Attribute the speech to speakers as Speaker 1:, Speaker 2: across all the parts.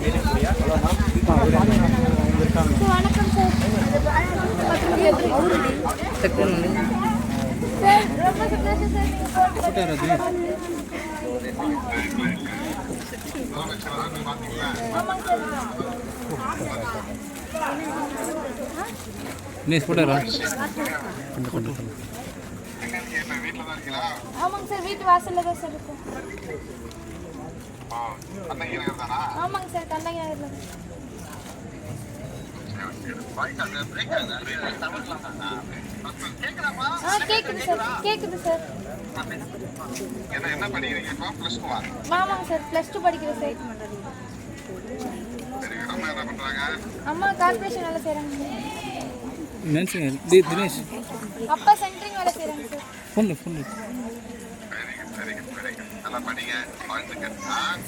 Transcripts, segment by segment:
Speaker 1: வேலைக்குடியா? Hello ma'am. அவங்க இருக்காங்க.
Speaker 2: வணக்கம் சார்.
Speaker 1: செக் பண்ணுங்க
Speaker 2: சார் ரொம்ப சந்தோஷம் சார். நீங்க போட்டு ஆமாங்க சார்.
Speaker 1: நீஸ் போட்டாரா?
Speaker 2: ஆமாங்க சார், வீட்டு வாசல்ல தான் சார் இருக்கும். ஆமாங்க சார், கண்ணகி நகர்ல தான். கேக்குது சார், கேக்குது சார்.
Speaker 3: என்ன படிக்கிறீங்க இப்போ? +2
Speaker 2: ஆமாங்க சார், +2 படிக்கிறேன் சார்.
Speaker 3: சரி, அம்மா என்ன பண்றாங்க?
Speaker 2: அம்மா கார்பரேஷன் வேலை செய்றாங்க சார்.
Speaker 1: தினேஷ்
Speaker 2: அப்பா சென்ட்ரிங் வேலை செய்றாங்க சார்.
Speaker 1: ஃபோன்
Speaker 3: சரி, நல்லா படிங்க. வாழ்த்துக்கள்.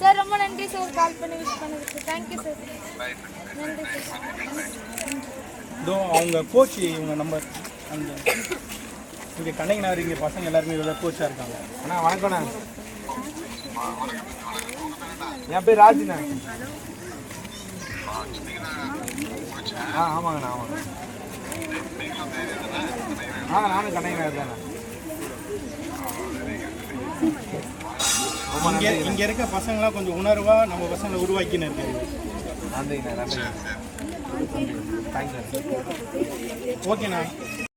Speaker 2: சார் ரொம்ப நன்றி சார், கால் பண்ணி விஷ் பண்ணதுக்கு. Thank you sir. நன்றி சார்.
Speaker 4: இதோ அவங்க கோச் இவங்க நம்பர் அந்த இங்கே கண்ணகி நகர் இங்கே பசங்க எல்லாருமே இதில் கோச்சாக இருக்காங்க.
Speaker 1: அண்ணா வணக்கண்ணா. என் பேர் ராஜுண்ணா. ஆமாங்கண்ணா ஆமாங்க. நானும் கண்ணகி நகர் தானே.
Speaker 4: இங்கே இருக்க பசங்களாம் கொஞ்சம் உணர்வாக நம்ம பசங்களை உருவாக்கின்னு இருக்காங்க.
Speaker 1: நன்றிண்ணா நன்றி. தேங்க்யூ.
Speaker 4: ஓகேண்ணா.